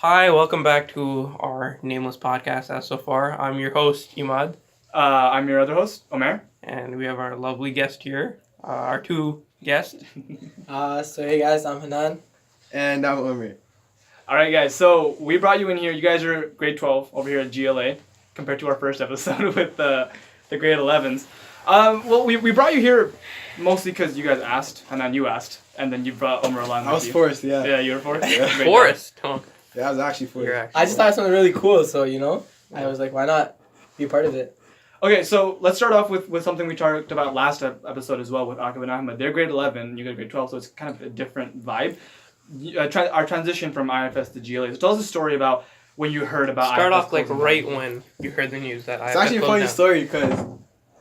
Hi, welcome back to our nameless podcast as so far. I'm your host, Imad, I'm your other host, Omer. and we have our lovely guest here, our two guests. So hey guys, I'm Hanan. And I'm Omer. All right, guys. So we brought you in here. You guys are grade 12 over here at GLA, compared to our first episode with the grade 11s. Well, we brought you here mostly because you guys asked, Hanan, you asked, and then you brought Omer along. I was forced, yeah. Yeah, you were forced. Yeah, great job. Forrest. Oh, Yeah, I was actually forced. you're actually I just thought it something really cool, so I was like, why not be part of it? Okay, so let's start off with something we talked about last episode as well with Akib and Ahmed. They're grade 11, you guys grade 12, so it's kind of a different vibe. Our transition from IFS to GLA. So tell us a story about when you heard about Start IFS off like closing right down. when you heard the news that It's actually a funny story because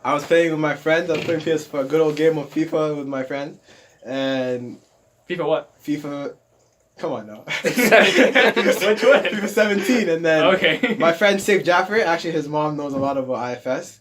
I was playing with my friends. I was playing PS for a good old game of FIFA with my friends. And FIFA what? FIFA... Come on now. Which one? FIFA 17. And then Okay. my friend Saif Jaffer, actually his mom knows a lot about IFS.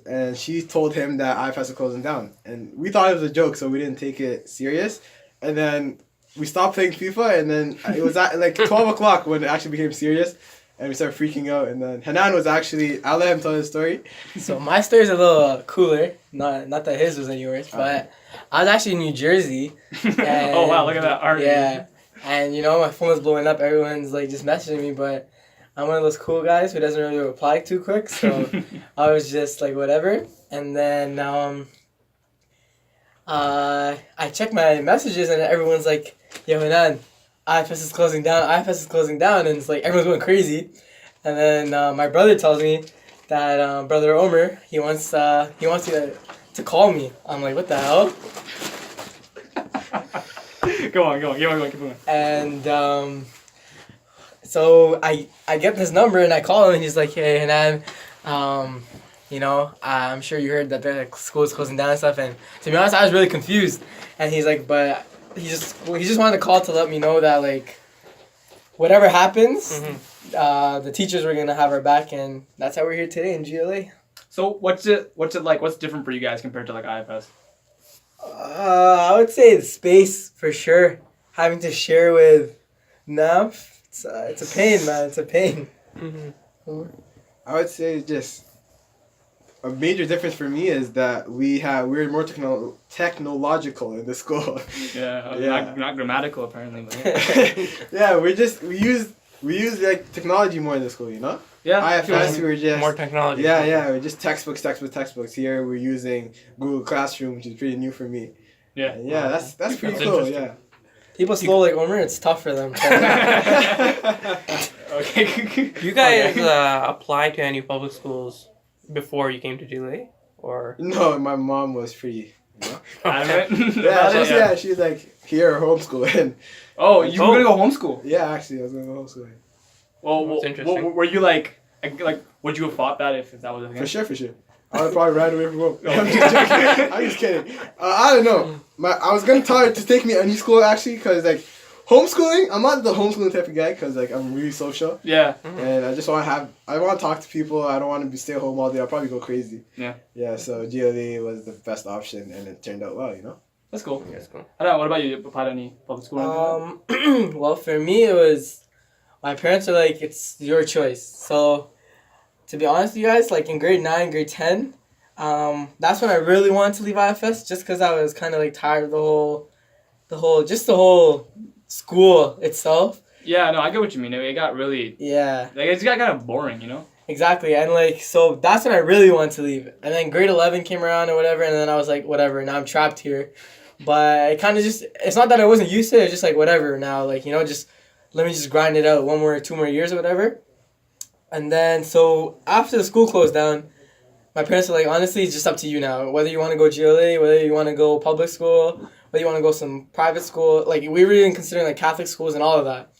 And she told him that IFS is closing down. And we thought it was a joke, so we didn't take it serious. And then we stopped playing FIFA, and then it was at like 12 o'clock when it actually became serious. And we started freaking out. And then Hanan was actually... I'll let him tell his story. So my story's a little cooler. Not that his was any worse, but I was actually in New Jersey. And, Oh wow, look at that art. Yeah. And my phone was blowing up. Everyone's like just messaging me, but I'm one of those cool guys who doesn't really reply too quick. So I was just like whatever. And then I checked my messages and everyone's like, "Yo, Hanan, IFS is closing down. IFS is closing down," and it's like everyone's going crazy. And then my brother tells me that brother Omer, he wants you to call me. I'm like, what the hell? Go on, keep going. And so I get this number and I call him and he's like, "Hey, Hanan, I'm sure you heard that the school is closing down and stuff." And to be honest, I was really confused. And he's like, but he just wanted to call to let me know that like whatever happens, the teachers were gonna have our back, and that's how we're here today in GLA. So what's it like? What's different for you guys compared to like IFS? I would say the space for sure. Having to share with NAF, it's a pain, man. It's a pain. I would say just a major difference for me is that we're more technological in the school. Yeah, not grammatical apparently. But yeah. Yeah, we use like technology more in the school, Yeah. IFS we were just more technology. Yeah, we're just textbooks. Here we're using Google Classroom, which is pretty new for me. Yeah. And yeah, that's pretty That's cool. interesting. Yeah. People slow like Omer, it's tough for them. Okay. You guys applied to any public schools before you came to GLA, or No, my mom was pretty. Adamant? Yeah, she's like here homeschool and Oh, you were gonna go homeschool? yeah, actually I was gonna go homeschool. Well, That's interesting. were you like would you have fought that if that was a thing? For sure. I would probably ran away from home. I'm just joking. I'm just kidding. I don't know. I was gonna tell her to take me to any school actually, cause like homeschooling. I'm not the homeschooling type of guy, cause like I'm really social, Yeah. and I just want to talk to people. I don't want to stay home all day. I'll probably go crazy. Yeah. Yeah. So GLA was the best option, and it turned out well. That's cool. That's cool. I don't know. What about you? You applied to any public school? Or anything? Well, for me, it was my parents are like, it's your choice. So, to be honest with you guys, like in grade 9, grade 10, that's when I really wanted to leave IFS, just because I was kind of like tired of the whole school itself. Yeah. No, I get what you mean. It got really Yeah, it got kind of boring, exactly. And like, so that's when I really wanted to leave. And then grade 11 came around or whatever, and then I was like, whatever, now I'm trapped here. But it kind of it's not that I wasn't used to it, it's just like, whatever, now, like, just let me just grind it out 2 more years or whatever. And then, so after the school closed down, my parents were like, honestly, it's just up to you now. Whether you want to go GLA, whether you want to go public school, whether you want to go some private school. Like, we were even considering, like, Catholic schools and all of that.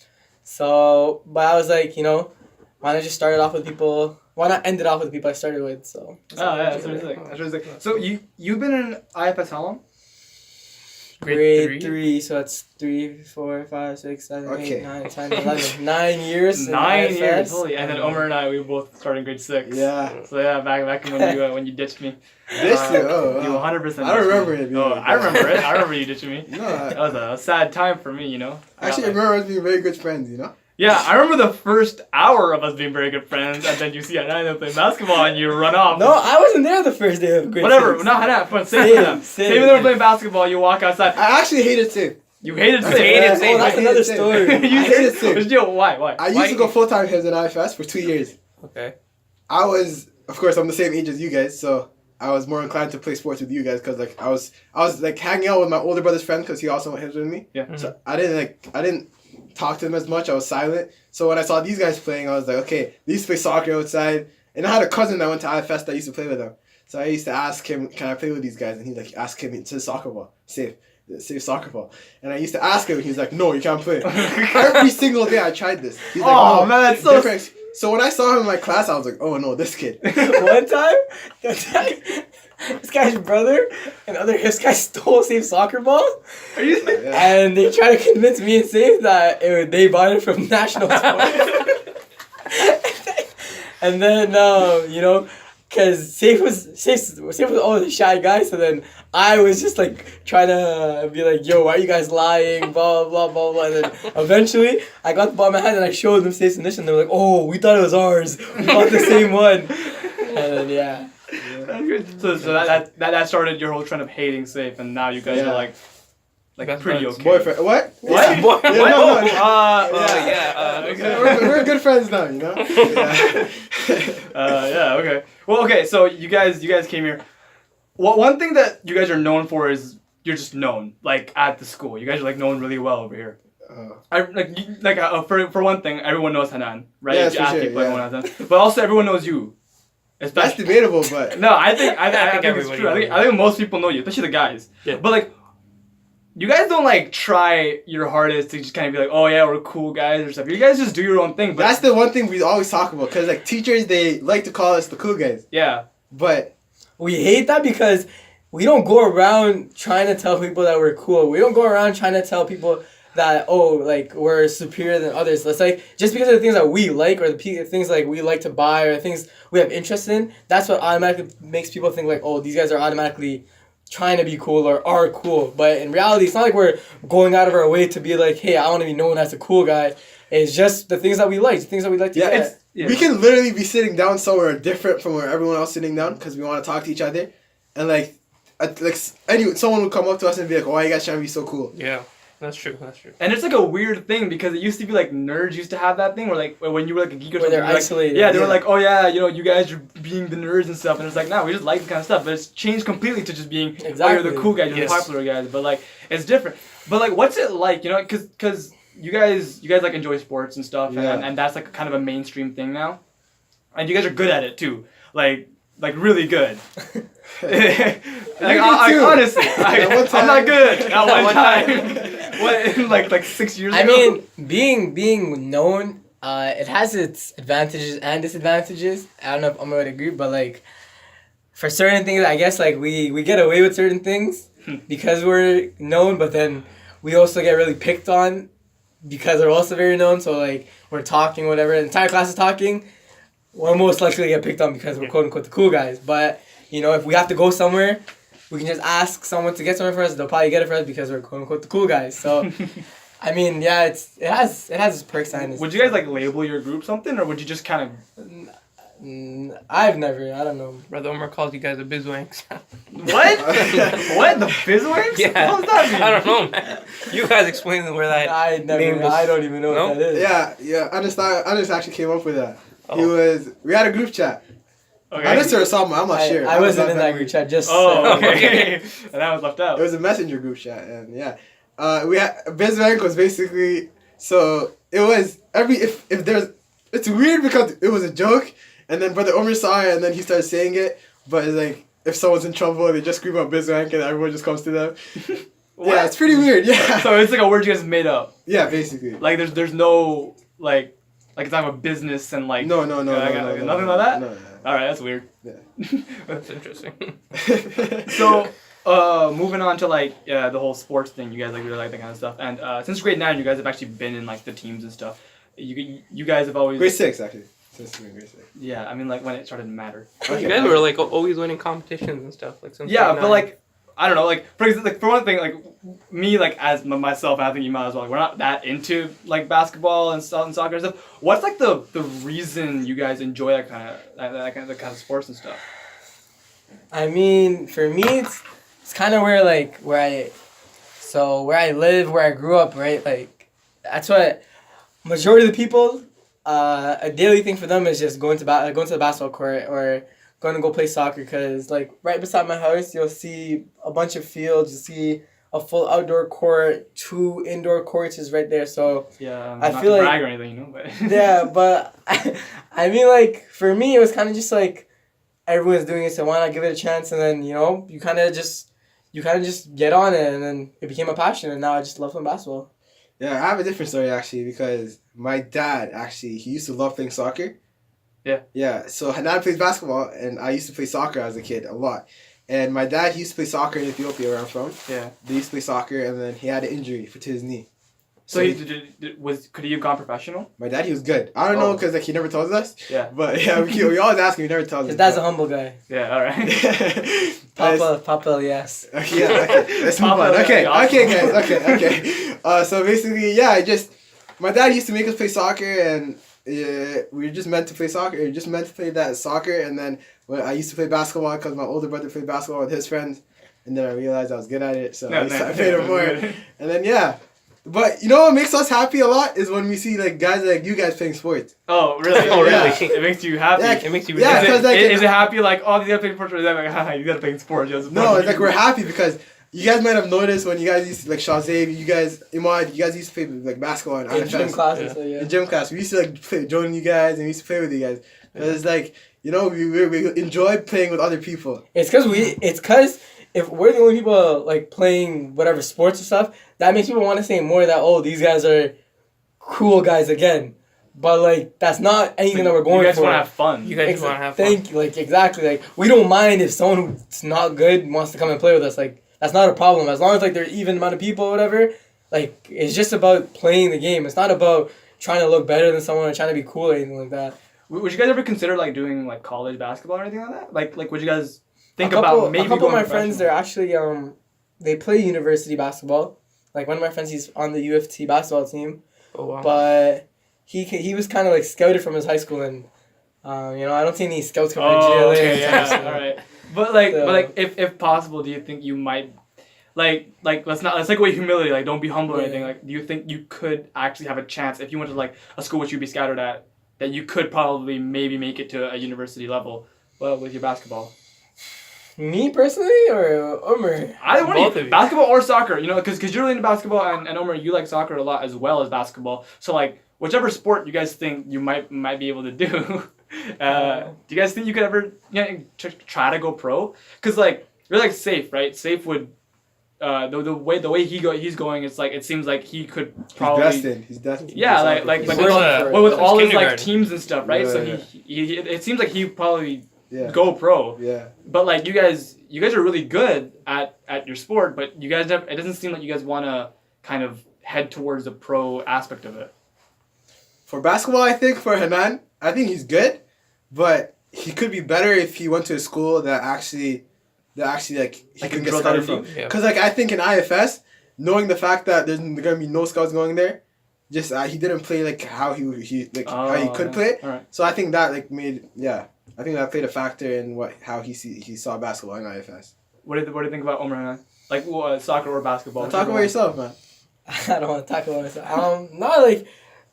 So, but I was like, why not just start it off with people? Why not end it off with the people I started with? So. Oh yeah, that's really sick. So you've been in IFS how long? Grade 3, so that's 3, 4, 5, 6, 7, 8, Okay. 9, 10, 11. 9 years. in 9 IFS. years, holy! And then Omer and I, we both started in grade 6. Yeah. So yeah, back when you ditched me. This year, oh, You wow. 100%. I don't remember it being Oh, like I that. remember it. I remember you ditching me. No, That was a sad time for me, actually, I remember us being very good friends. Yeah, I remember the first hour of us being very good friends, and then you see Hanan play basketball and you run off. No, I wasn't there the first day of grade Whatever, 6. not Hanan, but Same, Hanan. same. Say when they were playing basketball, you walk outside. I actually hated Sim. You hated I Sim. hated Sim. Oh, that's I another hated Sim. story. You I hated Sim. What's the deal? Why? I used to go full-time his in IFS for 2 years. Okay. I was, of course, I'm the same age as you guys, so I was more inclined to play sports with you guys because like I was like hanging out with my older brother's friend because he also went his with me. Yeah. So I didn't talk to him as much. I was silent. So when I saw these guys playing, I was like, okay, they used to play soccer outside, and I had a cousin that went to IFS that used to play with them. So I used to ask him, can I play with these guys? And he's like, ask him to soccer ball, safe soccer ball. And I used to ask him, and he's like, no, you can't play. Every single day I tried this. He's like, Oh, man, that's so... different. So when I saw him in my class, I was like, oh no, this kid. One time, this guy's brother and his guy stole Safe soccer ball, Are you... and they tried to convince me and Safe that they bought it from National Sport. And then, because Safe was always a shy guy, so then I was just like trying to be like, yo, why are you guys lying? Blah, blah, blah, blah. And then eventually I got the ball in my hand and I showed them Safe's initial, and they were like, oh, we thought it was ours. We bought the same one. And then, yeah. That's good. So that started your whole trend of hating Safe, and now you guys are like Best pretty friends. okay. Boyfriend. What? What? Yeah. Boy- Yeah, no, no. Yeah. We're good friends now, you know? Yeah. Yeah. Okay. Well, okay. So you guys came here. One thing that you guys are known for is you're just known, like at the school. You guys are like known really well over here. For one thing, everyone knows Hanan, right? Yeah, If you for ask sure, people, yeah. everyone knows Hanan. But also everyone knows you. That's Especially. debatable, but No, I think it's everybody true. knows I think most people know you, especially the guys. Yeah. But like, you guys don't like try your hardest to just kind of be like, oh yeah, we're cool guys or stuff. You guys just do your own thing. But that's the one thing we always talk about because like teachers, they like to call us the cool guys, yeah. but We hate that because we don't go around trying to tell people that we're cool. We don't go around trying to tell people that, oh, like, we're superior than others. It's like, just because of the things that we like or the things like we like to buy or things we have interest in, that's what automatically makes people think like, oh, these guys are automatically trying to be cool or are cool. But in reality, it's not like we're going out of our way to be like, hey, I want to be known as a cool guy. It's just the things that we like, the things that we like to get. we can literally be sitting down somewhere different from where everyone else is sitting down because we want to talk to each other, and like someone would come up to us and be like, "Oh, why you guys trying to be so cool?" Yeah, that's true. And it's like a weird thing because it used to be like nerds used to have that thing where like when you were like a geek or Where something, they're like, isolated. yeah, they were Yeah. like, oh yeah, you guys are being the nerds and stuff, and it's like, no, we just like the kind of stuff, but it's changed completely to just being, oh, you're Exactly. the cool guys, you're Yes. the popular guys, but like it's different. But like, what's it like, because you guys like enjoy sports and stuff, Yeah. and that's like kind of a mainstream thing now, and you guys are good at it too, like really good. Honestly, I'm not good at one time. What, in like 6 years I ago? mean, being known, it has its advantages and disadvantages. I don't know if I'm gonna agree, but like, for certain things, I guess like we get away with certain things because we're known, but then we also get really picked on because we're also very known. So like, we're talking, whatever, the entire class is talking, we're most likely to get picked on because we're quote unquote the cool guys. But if we have to go somewhere, we can just ask someone to get something for us. They'll probably get it for us because we're quote unquote the cool guys. So, I mean, yeah, it has its perks and its. Would you guys like label your group something, or would you just kind of? I've never. I don't know. Brother Omer calls you guys the bizwanks. What? What? The Fizzwinks? Yeah. What does that mean? I don't know, man. You guys explain where that. I never. name was- I don't even know No? what that is. Yeah. Ernest actually came up with that. Oh. We had a group chat. Okay. Ernest or someone, I'm not sure. I wasn't was in not that group chat. Just. Oh, okay. And that was left out. It was a messenger group chat, and yeah, we had Bizbank was basically so it was if there's it's weird because it was a joke, and then Brother Omer saw it, and then he started saying it, but it's like if someone's in trouble, they just scream out Bizbank, and everyone just comes to them. Yeah, it's pretty weird. Yeah. So it's like a word you guys made up. Yeah, basically. Like there's no like it's not a business and like. No, nothing no, like that. No. All right, that's weird. That's interesting. So, moving on to like the whole sports thing, you guys like really like that kind of stuff. And since grade 9, you guys have actually been in like the teams and stuff. You guys have always. Grade 6 actually. Since grade 6. Yeah, I mean like when it started to matter. You guys were like always winning competitions and stuff. Like since Yeah, grade but 9. like I don't know, like for example, like for one thing, like me, like as myself, I think you might as well. Like, we're not that into like basketball and soccer and stuff. What's like the reason you guys enjoy that kind of sports and stuff? I mean, for me, it's kind of where I live, where I grew up, right? Like, that's what majority of the people, a daily thing for them is just going to the basketball court or going to go play soccer. Cause like right beside my house, you'll see a bunch of fields. You'll see a full outdoor court, 2 indoor courts is right there. So yeah, I not feel to like brag or anything, you know, but yeah, but I mean, like for me, it was kind of just like everyone's doing it, so why not give it a chance? And then you kind of just get on it, and then it became a passion, and now I just love playing basketball. Yeah, I have a different story actually because my dad actually he used to love playing soccer. Yeah. Yeah. So Hanan plays basketball, and I used to play soccer as a kid a lot. And my dad he used to play soccer in Ethiopia, where I'm from. yeah. They used to play soccer, and then he had an injury to his knee. So could he have gone professional? My dad he was good. I don't know because like he never tells us. Yeah. But yeah, we always ask him. He never tells us. His dad's a humble guy. Yeah. All right. Papa, yes. Okay, yeah, okay. Let's move on. Okay, guys. Okay. So basically, yeah, my dad used to make us play soccer, and we were just meant to play soccer. We were just meant to play that soccer, and then when I used to play basketball because my older brother played basketball with his friends, and then I realized I was good at it, so I played it more. And then yeah. But you know what makes us happy a lot is when we see like guys like you guys playing sports. Oh really? Oh really? Yeah. It makes you happy. Yeah, It makes you really yeah, happy. because Is it happy like, oh, you gotta play sports, or is that like, haha, you gotta play sports? No, it's like we're happy because you guys might have noticed when you guys used to like Shazay, you guys used to play like basketball and In gym IFS. classes, Yeah. so yeah. In gym class. We used to like join you guys and we used to play with you guys. It's like, we enjoy playing with other people. It's cause if we're the only people like playing whatever sports or stuff, that makes people want to say more that, oh, these guys are cool guys again. But like that's not anything that we're going for. You guys want to have fun. You guys want to have fun. Thank you. Like exactly. Like we don't mind if someone who's not good wants to come and play with us. Like that's not a problem as long as like they're even amount of people or whatever. Like it's just about playing the game. It's not about trying to look better than someone or trying to be cool or anything like that. Would you guys ever consider like doing like college basketball or anything like that? Like would you guys think a couple, about maybe a couple of going my friends, they're actually they play university basketball. Like one of my friends, he's on the U of T basketball team. Oh wow. But he was kind of like scouted from his high school, and I don't see any scouts coming to Oh, GLA. okay, anytime yeah, soon. all right. But like, So- if possible, do you think you might, like let's take away humility, like don't be humble or Yeah. anything. Like, do you think you could actually have a chance if you went to like a school which you'd be scattered at, that you could probably maybe make it to a university level, well, with your basketball? Me personally or Omer? Either one Both of you, of you. basketball or soccer, because you're really into basketball and Omer, you like soccer a lot as well as basketball. So like whichever sport you guys think you might be able to do, do you guys think you could ever try to go pro? Because like you're like Safe, right? Safe would the way he's going, it's like it seems like he could probably He's destined. yeah like He's with, working all, for it. well, with Since all his like kindergarten. teams and stuff, right? Yeah, So yeah. he it seems like he probably Yeah. go pro. Yeah. But like you guys are really good at your sport, but you guys never, it doesn't seem like you guys want to kind of head towards the pro aspect of it. For basketball, I think for Hanan, I think he's good, but he could be better if he went to a school that actually like he Like can can get drill scouted down from. Yeah. Because like I think in IFS, knowing the fact that there's gonna be no scouts going there, just he didn't play like how he how he could play. All right. So I think that like I think that played a factor in how he saw basketball in IFS. What do you think about Omer Hanan? Like soccer or basketball? Now talk about yourself, man. I don't want to talk about myself. No, like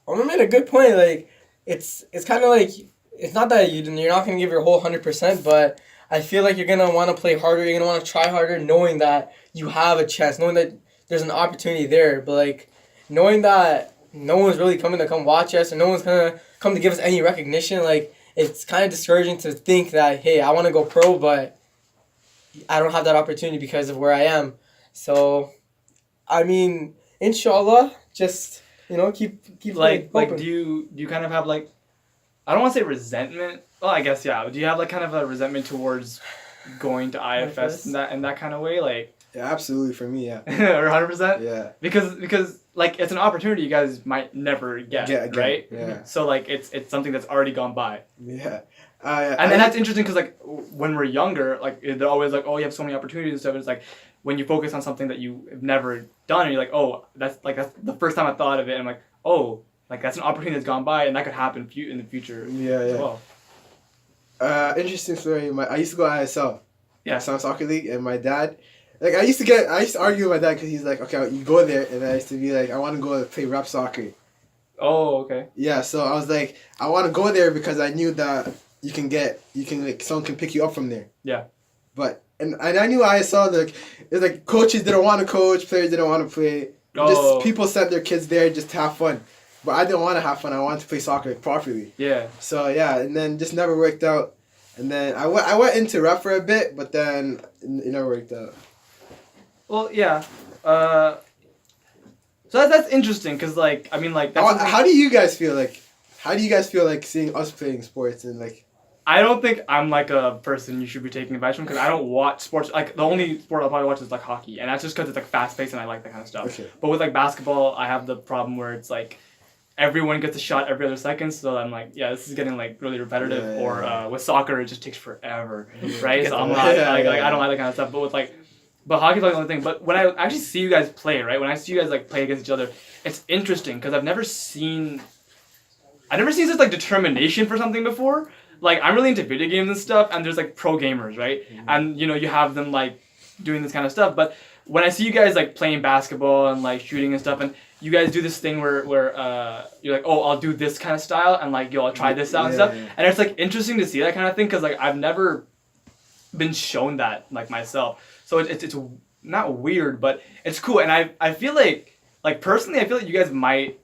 Omer made a good point. Like it's kind of like it's not that you're not gonna give your whole 100%, but I feel like you're gonna want to play harder. You're gonna want to try harder, knowing that you have a chance, knowing that there's an opportunity there. But like knowing that no one's really coming to come watch us, and no one's gonna come to give us any recognition, like it's kind of discouraging to think that, hey, I want to go pro, but I don't have that opportunity because of where I am. So, I mean, inshallah, just keep like hoping. do you kind of have like, I don't want to say resentment. Well, I guess yeah. Do you have like kind of a resentment towards going to IFS in that kind of way, like? Yeah, absolutely for me, yeah. Or 100%? Yeah. Because like it's an opportunity you guys might never get, Again, right? yeah. So like it's something that's already gone by. Yeah. And then that's interesting because like when we're younger, like they're always like, oh, you have so many opportunities and stuff. It's like when you focus on something that you have never done, and you're like, oh, that's the first time I thought of it. And I'm like, oh, like that's an opportunity that's gone by, and that could happen in the future as well. Interesting story. I used to go ISL. Yeah. Sound Soccer League, and my dad, like I used to argue with my dad because he's like, okay, you go there, and I used to be like, I want to go play rep soccer. Oh, okay. Yeah, so I was like, I want to go there because I knew that someone can pick you up from there. Yeah. But and I knew ISL, like it's like coaches didn't want to coach, players didn't want to play. Just people sent their kids there just to have fun. But I didn't want to have fun. I wanted to play soccer properly. Yeah. So yeah, and then just never worked out. And then I went into rep for a bit, but then it never worked out. Well, yeah. So that's interesting because like I mean like that's how do you guys feel like? How do you guys feel like seeing us playing sports and like? I don't think I'm like a person you should be taking advice from because I don't watch sports. Like the only sport I'll probably watch is like hockey, and that's just because it's like fast paced and I like that kind of stuff. Okay. But with like basketball, I have the problem where it's like everyone gets a shot every other second, so I'm like, yeah, this is getting like really repetitive. Yeah. Or with soccer, it just takes forever, right? So I'm not like I don't like that kind of stuff. But with like, but hockey's like the only thing. But when I actually see you guys play, right? When I see you guys like play against each other, it's interesting because I've never seen such like determination for something before. Like I'm really into video games and stuff, and there's like pro gamers, right? Mm-hmm. And you know you have them like doing this kind of stuff. But when I see you guys like playing basketball and like shooting and stuff, and you guys do this thing where you're like, oh, I'll do this kind of style, and like yo, I'll try this out and stuff. Yeah. And it's like interesting to see that kind of thing because like I've never been shown that like myself. So it's not weird, but it's cool. And I feel like personally, I feel like you guys might.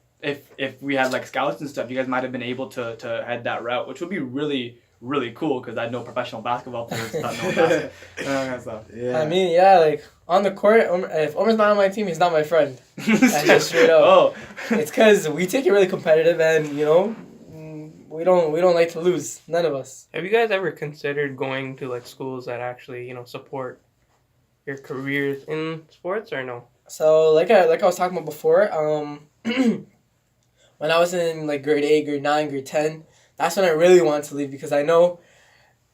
If we had like scouts and stuff, you guys might have been able to head that route, which would be really, really cool because I know professional basketball players that know basketball. That kind of stuff. Yeah. I mean, yeah, like on the court, if Omer's not on my team, he's not my friend. That's just straight up. Oh. It's because we take it really competitive, and you know, we don't like to lose. None of us. Have you guys ever considered going to like schools that actually support your careers in sports or no? So like I was talking about before, when I was in like grade 8, grade 9, grade 10, that's when I really wanted to leave because I know,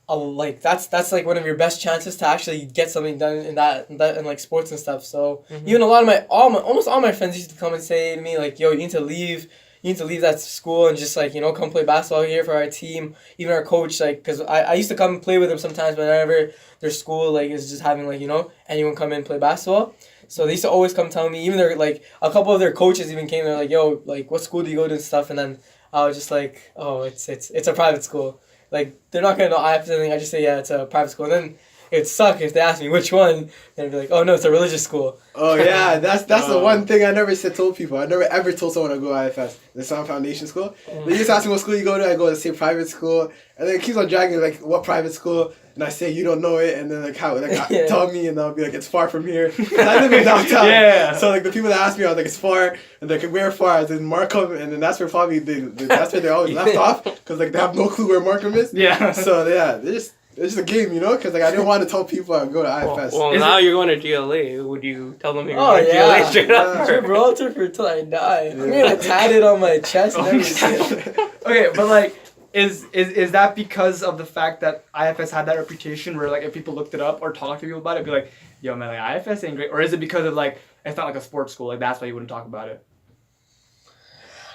like that's like one of your best chances to actually get something done in that in like sports and stuff. So even a lot of almost all my friends used to come and say to me like, yo, you need to leave that school and just like come play basketball here for our team. Even our coach, like, because I used to come and play with them sometimes whenever their school like is just having like anyone come in and play basketball. So they used to always come tell me, even their like a couple of their coaches even came. They're like, "Yo, like, what school do you go to and stuff?" And then I was just like, "Oh, it's a private school. Like, they're not gonna know I have to anything. I just say, yeah, it's a private school." And then it'd suck if they asked me which one. Then I'd be like, "Oh no, it's a religious school." Oh yeah, that's the one thing I never told people. I never ever told someone to go to IFS, the Sound Foundation School. They just ask me what school you go to. I go to say private school, and then it keeps on dragging like what private school. And I say you don't know it, and then like how tell me, and they'll be like it's far from here. I live in downtown, so like the people that ask me, I was like it's far, and they're like where far? I said Markham, and then that's where probably that's where they always left off because like they have no clue where Markham is. Yeah. So yeah, it's just a game, because like I didn't want to tell people I would go to IFS. Well, now you're going to GLA. Would you tell them you're going to GLA straight up? Gibraltar for till I die. I'm gonna tat it on my chest and everything. Okay, but like. Is that because of the fact that IFS had that reputation where like if people looked it up or talked to people about it, it'd be like, yo man, like IFS ain't great, or is it because of like it's not like a sports school, like that's why you wouldn't talk about it?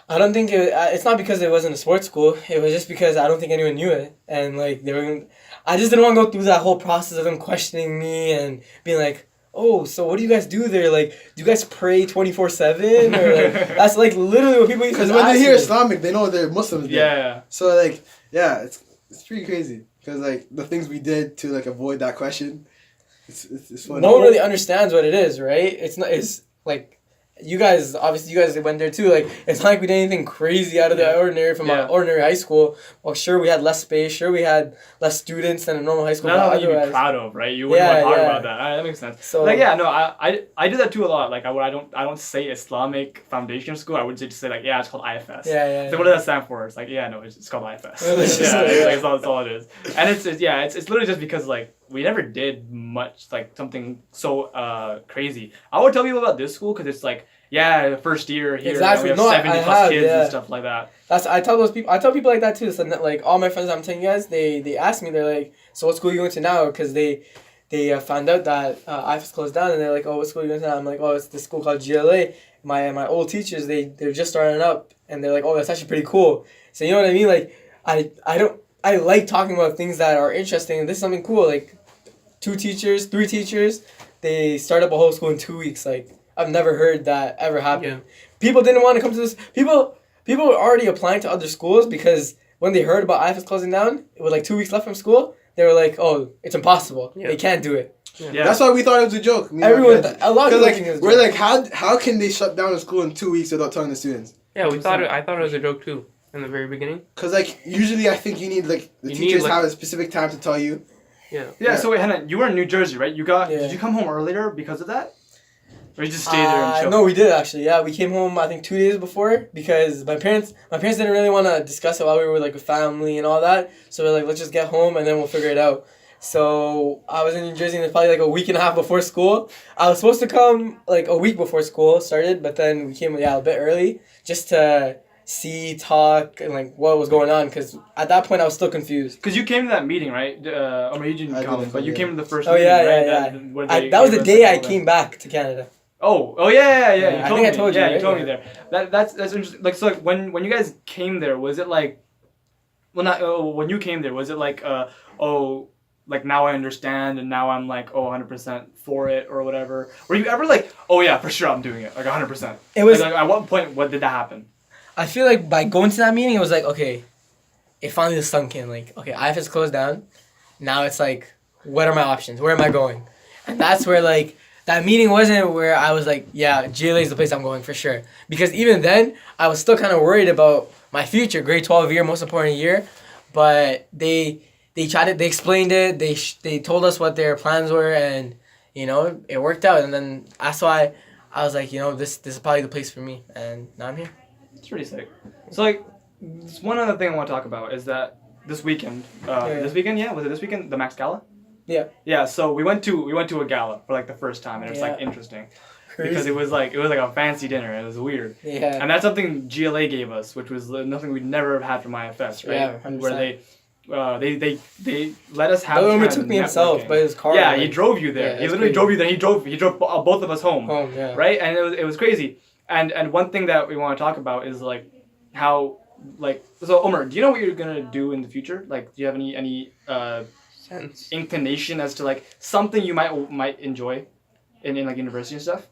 I don't think it's not because it wasn't a sports school. It was just because I don't think anyone knew it, and like I just didn't want to go through that whole process of them questioning me and being like, oh, so what do you guys do there? Like, do you guys pray 24/7? Or like, that's like literally what people used to ask. Because when they hear Islamic, they know they're Muslims. Yeah. So like, yeah, it's pretty crazy. Because like the things we did to like avoid that question, it's funny. No one really understands what it is, right? It's like. You guys went there too. Like, it's not like we did anything crazy out of the ordinary from an ordinary high school. Well, sure, we had less space. Sure, we had less students than a normal high school. Not something you'd be proud of, right? You wouldn't want to talk about that. That makes sense. So, like, yeah, no, I do that too a lot. Like, I don't say Islamic Foundation School. I would just say, like, yeah, it's called IFS. Yeah. So what does that stand for? It's like, yeah, no, it's called IFS. That's all it is. And it's literally just because, like, we never did much, like, something so crazy. I would tell people about this school because it's like, yeah, first year here, Exactly. we have No, 70 I plus have, kids yeah. and stuff like that. I tell people like that too. So like all my friends I'm telling you guys, they ask me, they're like, so what school are you going to now? Because they found out that IFES closed down, and they're like, oh, what school are you going to now? I'm like, oh, it's this school called GLA. My old teachers, they're just starting up, and they're like, oh, that's actually pretty cool. So you know what I mean? Like I like talking about things that are interesting, and this is something cool. Like 3 teachers, they start up a whole school in 2 weeks. Like I've never heard that ever happen. Yeah. People didn't want to come to this. People were already applying to other schools because when they heard about IFES closing down, with like 2 weeks left from school, they were like, "Oh, it's impossible. Yeah. They can't do it." Yeah. That's why we thought it was a joke. Me and my Everyone, friends. a lot of Because people think like it's we're a joke. like, how can they shut down a school in 2 weeks without telling the students? Yeah, I 100%. thought it was a joke too in the very beginning. Because like usually I think you need like the You need, teachers like- have a specific time to tell you. Yeah. Yeah, so wait, Hanan, you were in New Jersey, right? Yeah. Did you come home earlier because of that? Or you just stayed there and chill? No, we did actually. Yeah, we came home I think 2 days before because my parents didn't really want to discuss it while we were like a family and all that. So we're like, let's just get home and then we'll figure it out. So I was in New Jersey and it's probably like a week and a half before school. I was supposed to come like a week before school started, but then we came a bit early just to see, talk, and like what was going on because at that point I was still confused. Because you came to that meeting, right? Or you didn't I come, didn't but come, you yeah. came to the first Oh meeting, yeah, right? yeah. Where they That was the gave us day I all that. came back to Canada. Oh yeah. Yeah, You I told think I me. told you, Yeah, right? you told me Yeah. there. That's interesting. Like so, like when you guys came there, was it like, well, not when you came there, was it like like now I understand and now I'm like 100% for it or whatever? Were you ever like, oh yeah, for sure I'm doing it, like 100%? It was. Like, at what point what did that happen? I feel like by going to that meeting, it was like, okay, it finally sunk in. Like, okay, IFS closed down. Now it's like, what are my options? Where am I going? And that's where, like, that meeting wasn't where I was like, yeah, GLA is the place I'm going for sure. Because even then, I was still kind of worried about my future, grade 12 year, most important year. But they explained it. They told us what their plans were, and, you know, it worked out. And then that's why I was like, you know, this is probably the place for me. And now I'm here. It's pretty sick. So like, one other thing I want to talk about is that this weekend, was it this weekend, the Max Gala? Yeah. Yeah. So we went to a gala for like the first time, and it was like Yeah. interesting because it was like a fancy dinner. It was weird, Yeah. and that's something GLA gave us, which was nothing we'd never have had from IFS, right? Yeah, 100%. Where they let us have. Omer time took me himself networking. by his car. Yeah, like, he drove you there. Yeah, he it's literally crazy. drove you there. He drove both of us home. Home, yeah. Right, and it was crazy. And one thing that we want to talk about is like how like so Omer, do you know what you're gonna do in the future? Like, do you have any Sense. inclination as to like something you might enjoy in like university and stuff?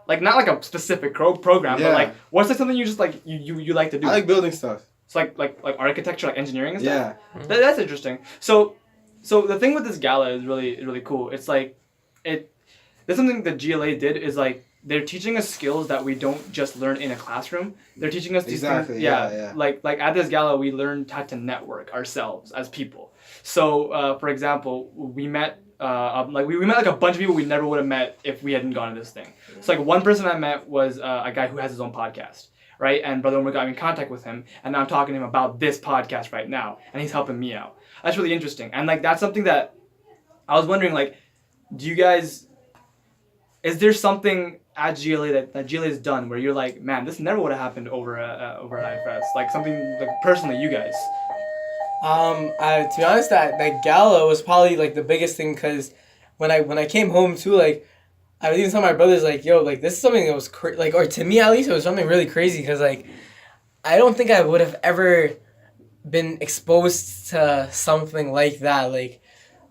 Like not like a specific program, Yeah. but like what's like something you just like you like to do? I like building stuff. It's like architecture, like engineering and stuff. Yeah. That's interesting. So the thing with this gala is really cool. It's like there's something that GLA did is like they're teaching us skills that we don't just learn in a classroom. They're teaching us these Exactly, things. yeah. Like at this gala we learned how to network ourselves as people. So for example, we met we met like a bunch of people we never would have met if we hadn't gone to this thing. So like one person I met was a guy who has his own podcast. Right, and Brother Omer got me in contact with him, and now I'm talking to him about this podcast right now, and he's helping me out. That's really interesting, and like that's something that I was wondering, like, do you guys, is there something at GLA that GLA has done where you're like, man, this never would have happened over at IFS, like something like personally, you guys? To be honest, that gala was probably like the biggest thing because when I came home too, like I would even tell my brothers like, yo, like this is something that was like, or to me at least, it was something really crazy because like I don't think I would have ever been exposed to something like that, like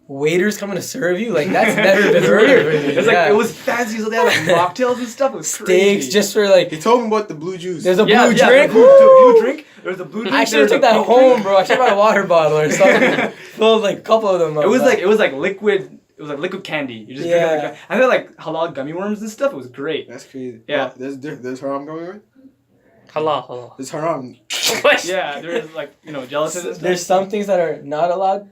waiters coming to serve you, like that's never been heard of. It's like it was fancy, so they had like mocktails and stuff. It was crazy. Steaks just for like. He told me about the blue juice. There's a blue the drink. blue drink. There's a blue drink. I should have there's took a that pink home, drink. bro. I should have bought a water bottle or something. Filled like a couple of them up. It was like liquid. It was like liquid candy. You just drink it like, and then like halal gummy worms and stuff. It was great. That's crazy. Yeah. Well, there's haram going on? Halal. There's haram. What? Yeah, there's like gelatin and stuff. There's some things that are not allowed.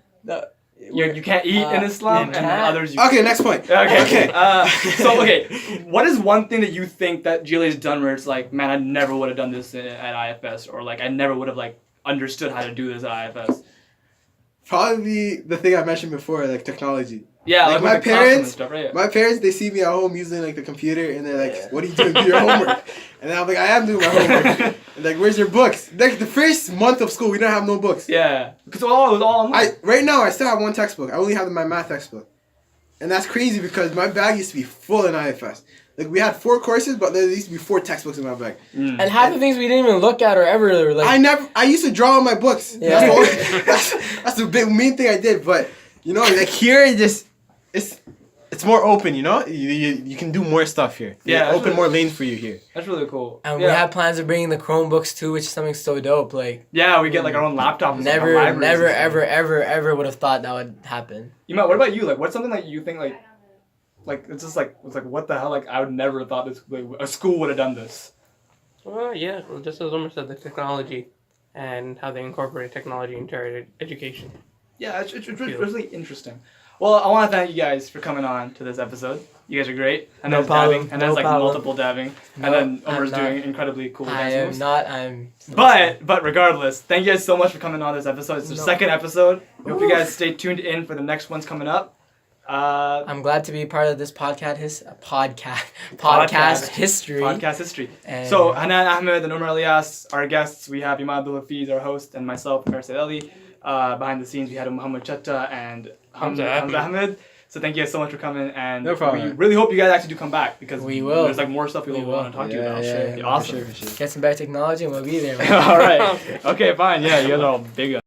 You can't eat in Islam, you and can't. others you. Okay, next point. Okay. What is one thing that you think that GLA's done where it's like, man, I never would have done this at IFS, or like I never would have like understood how to do this at IFS? Probably the thing I mentioned before, like technology. Yeah, Like, like, my with the classroom and parents- stuff, right? My parents, they see me at home using like the computer, and they're like, "What are you doing? Do your homework." And I'm like, "I am doing my homework." And like, "Where's your books?" Like the first month of school, we didn't have no books. Yeah, because it was all online. Right now I still have one textbook. I only have my math textbook, and that's crazy because my bag used to be full in IFS. Like we had 4 courses, but there used to be 4 textbooks in my bag. Mm. And half the things we didn't even look at or ever like. I used to draw on my books. Yeah. That's the big main thing I did. But you know, like here, it's more open. You know, you can do more stuff here. They Yeah, that's open really- more lanes for you here. That's really cool. And yeah. we have plans of bringing the Chromebooks too, which is something so dope. Like Yeah, we get like our own laptop. And stuff, our never, libraries never, and stuff. ever would have thought that would happen. You might. What about you? Like, what's something that you think like it's just like it's like what the hell? Like I would never have thought this. Like, a school would have done this. Well, yeah, well, just as Omer said, the technology and how they incorporate technology into our education. Yeah, it's really interesting. Well, I want to thank you guys for coming on to this episode. You guys are great. And No there's problem, dabbing, and no there's like problem. multiple dabbing, No, and then I'm Omer's not. doing incredibly cool I dance am moves. not. I'm. But regardless, thank you guys so much for coming on this episode. It's the No. second episode. Hope you guys stay tuned in for the next ones coming up. I'm glad to be part of this podcast Podcast. history. Podcast history. And So Hanan, Ahmed, and Omer Elias, our guests. We have Imad Abdul Hafiz, our host, and myself, Faris Ali. Behind the scenes, we had Muhammad Chatta and Hamza Ahmed. So thank you guys so much for coming, and No problem. we really hope you guys actually do come back because We will. There's like more stuff we We want to talk to you about. yeah, Awesome. For sure. get some better technology and we'll be there. Man. All right. Okay, fine. Yeah, you guys are all big.